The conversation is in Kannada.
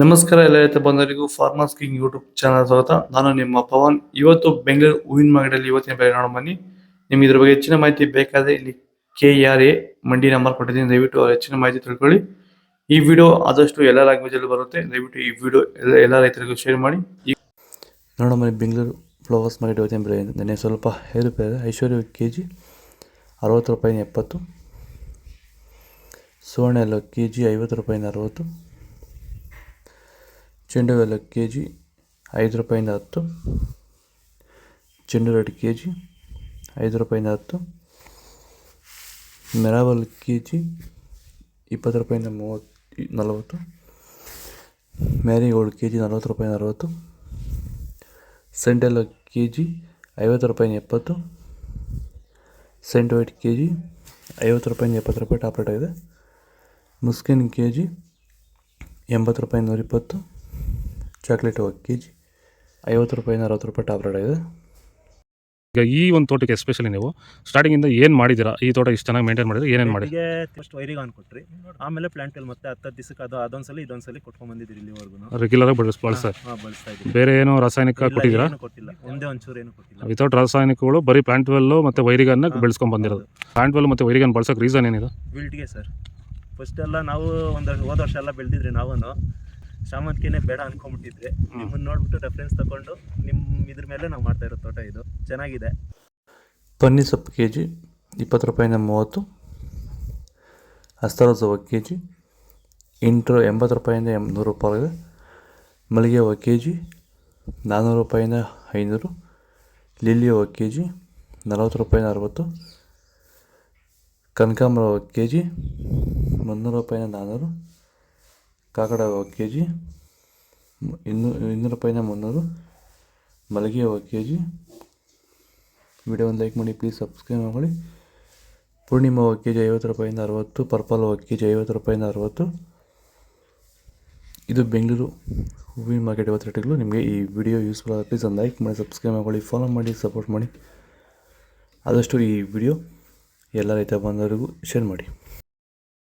ನಮಸ್ಕಾರ ಎಲ್ಲ ರೈತ ಬಂಧುಗಳಿಗೂ ಫಾರ್ಮರ್ಸ್ ಕಿಂಗ್ ಯೂಟ್ಯೂಬ್ ಚಾನಲ್ ಸ್ವಾಗತ. ನಾನು ನಿಮ್ಮ ಪವನ್. ಇವತ್ತು ಬೆಂಗಳೂರು ಹೂವಿನ ಮಾರ್ಕೆಟಲ್ಲಿ ಇವತ್ತಿನ ಬೆಲೆ ನೋಡೋಣ ಬನ್ನಿ. ನಿಮ್ಗೆ ಇದ್ರ ಬಗ್ಗೆ ಹೆಚ್ಚಿನ ಮಾಹಿತಿ ಬೇಕಾದ್ರೆ ಇಲ್ಲಿ KRA ಮಂಡಿ ನಂಬರ್ ಕೊಟ್ಟಿದ್ದೀನಿ, ದಯವಿಟ್ಟು ಹೆಚ್ಚಿನ ಮಾಹಿತಿ ತಿಳ್ಕೊಳ್ಳಿ. ಈ ವಿಡಿಯೋ ಆದಷ್ಟು ಎಲ್ಲ ಲ್ಯಾಂಗ್ವೇಜ್ ಅಲ್ಲಿ ಬರುತ್ತೆ, ದಯವಿಟ್ಟು ಈ ವಿಡಿಯೋ ಎಲ್ಲ ರೈತರಿಗೂ ಶೇರ್ ಮಾಡಿ. ನೋಡೋಣ ಬನ್ನಿ, ಬೆಂಗಳೂರು ಫ್ಲವರ್ಸ್ ಮಾರ್ಕೆಟ್ ಇವತ್ತಿನ ಬೆಲೆ ನೆನೆ ಸ್ವಲ್ಪ ಏರುಪೇರು. ಐಶ್ವರ್ಯ KG 60 ರೂಪಾಯಿನ 70, ಸುವರ್ಣ ಎಲ್ಲ KG 50 ರೂಪಾಯಿನ 60, ಚೆಂಡು ಎಲ್ಲ KG 5 ರೂಪಾಯಿಂದ 10, ಚೆಂಡು ರೆಡ್ KG 5 ರೂಪಾಯಿಂದ 10, ಮೆರಾವಲ್ KG 20 ರೂಪಾಯಿಂದ 40, ಮ್ಯಾರಿಗೋಲ್ಡ್ KG 40 ರೂಪಾಯಿಂದ 60, ಸೆಂಟೆಲ್ಲ KG 50 ರೂಪಾಯಿಂದ 70, ಸೆಂಟ್ ವೈಟ್ KG 50 ರೂಪಾಯಿಂದ 70 ರೂಪಾಯಿ ಟಾಪ್ ರೇಟ್ ಆಗಿದೆ. ಮುಸ್ಕಿನ್ KG 80 ರೂಪಾಯಿಂದ 120, ಚಾಕ್ಲೇಟ್ KG 50 ರೂಪಾಯಿಂದ 60 ರೂಪಾಯಿ ಟಾಪ್ ರೇಟ್ ಆಗಿದೆ. ಈಗ ಈ ಒಂದು ತೋಟಕ್ಕೆ ಎಸ್ಪೆಷಲಿ ನೀವು ಸ್ಟಾರ್ಟಿಂಗಿಂದ ಏನು ಮಾಡಿದ್ದೀರಾ? ಈ ತೋಟ ಇಷ್ಟು ಚೆನ್ನಾಗಿ ಮೇಂಟೈನ್ ಮಾಡಿದ್ರೆ ಏನೇನು ಮಾಡಿ? ಫಸ್ಟ್ ವೈರಿಗೆ ಕೊಟ್ರಿ, ಆಮೇಲೆ ಪ್ಲಾಂಟ್ ಮತ್ತೆ 10 ದಿವಸಕ್ಕೆ ಅದೊಂದ್ಸಲಿ ಇದೊಂದ್ಸಲಿ ಕೊಟ್ಕೊಂಡ್ ಬಂದಿದ್ದೀರಿ ಇಲ್ಲಿವರೆಗೂ. ರೆಗ್ಯುಲರ್ ಆಗಿ ಬಳಸ್ತಾ ಇದ್ದೀವಿ. ಬೇರೆ ಏನು ರಾಸಾಯನಿಕ ಕೊಟ್ಟಿದ್ದೀರಾ? ಕೊಟ್ಟಿಲ್ಲ, ಒಂದೇ ಒಂಚೂರು ಏನು ಕೊಟ್ಟಿಲ್ಲ. ವಿತೌಟ್ ರಾಸಾಯನಿಕಗಳು ಬರೀ ಪ್ಲಾಂಟ್ ವೆಲ್ಲು ಮತ್ತು ವೈರಿಗನ್ನ ಬೆಳೆಸ್ಕೊಂಡು ಬಂದಿರೋದು. ಪ್ಲಾಂಟ್ ವೆಲ್ ಮತ್ತು ವೈರಿಗನ್ ಬಳಸೋಕೆ ರೀಸನ್ ಏನಿದೆ? ವಿಲ್ಟ್ಗೆ ಸರ್. ಫಸ್ಟ್ ಎಲ್ಲ ನಾವು ಹೋದ ವರ್ಷ ಎಲ್ಲ ಬೆಳೆದಿದ್ರಿ, ನಾವು ಶಾಮಂತಿಗೆನೇ ಬೇಡ ಅನ್ಕೊಂಡ್ಬಿಟ್ಟಿದ್ರಿ. ನಿಮ್ಮನ್ನ ನೋಡ್ಬಿಟ್ಟು ರೆಫರೆನ್ಸ್ ತಗೊಂಡು ಇದ್ರ ಮೇಲೆ ನಾವು ಮಾಡ್ತಾ ಇರೋ ತೋಟ ಇದು ಚೆನ್ನಾಗಿದೆ. ಪನ್ನಿ ಸೊಪ್ಪು KG 20 ರೂಪಾಯಿಂದ 30, ಹಸ್ತರೋಸ್ ಹೂವು KG 80 ರೂಪಾಯಿಂದ 100 ರೂಪಾಯಿ ಇದೆ. ಮಲ್ಲಿಗೆ ಹೂವು KG 400 ರೂಪಾಯಿಂದ 500, ಲಿಲ್ಲಿ ಹೂವು KG 40 ರೂಪಾಯಿಂದ 60, ಕನಕಾಂಬರ ಹೂವು KG 300 ರೂಪಾಯಿಂದ 400, ಕಾಕಡ ಹೂವು KG 200 ರೂಪಾಯಿಂದ 300, ಮಲ್ಲಿಗೆ ಹೂವು KG. ವಿಡಿಯೋ ಒಂದು ಲೈಕ್ ಮಾಡಿ, ಪ್ಲೀಸ್ ಸಬ್ಸ್ಕ್ರೈಬ್ ಮಾಡಿ. ಪೂರ್ಣಿಮಾ ಹೂವು KG 50 ರೂಪಾಯಿಂದ 60, ಪರ್ಪಲ್ ಹೂವು KG 50 ರೂಪಾಯಿಂದ 60. ಇದು ಬೆಂಗಳೂರು ಹೂವಿನ ಮಾರ್ಕೆಟ್ ಇವತ್ತು ರೇಟ್ಗಳು. ನಿಮಗೆ ಈ ವಿಡಿಯೋ ಯೂಸ್ಫುಲ್ ಆಗುತ್ತೆ, ಪ್ಲೀಸ್ ಒಂದು ಲೈಕ್ ಮಾಡಿ, ಸಬ್ಸ್ಕ್ರೈಬ್ ಮಾಡಿ, ಫಾಲೋ ಮಾಡಿ, ಸಪೋರ್ಟ್ ಮಾಡಿ. ಆದಷ್ಟು ಈ ವಿಡಿಯೋ ಎಲ್ಲ ರೈತ ಬಂದವರಿಗೂ ಶೇರ್ ಮಾಡಿ.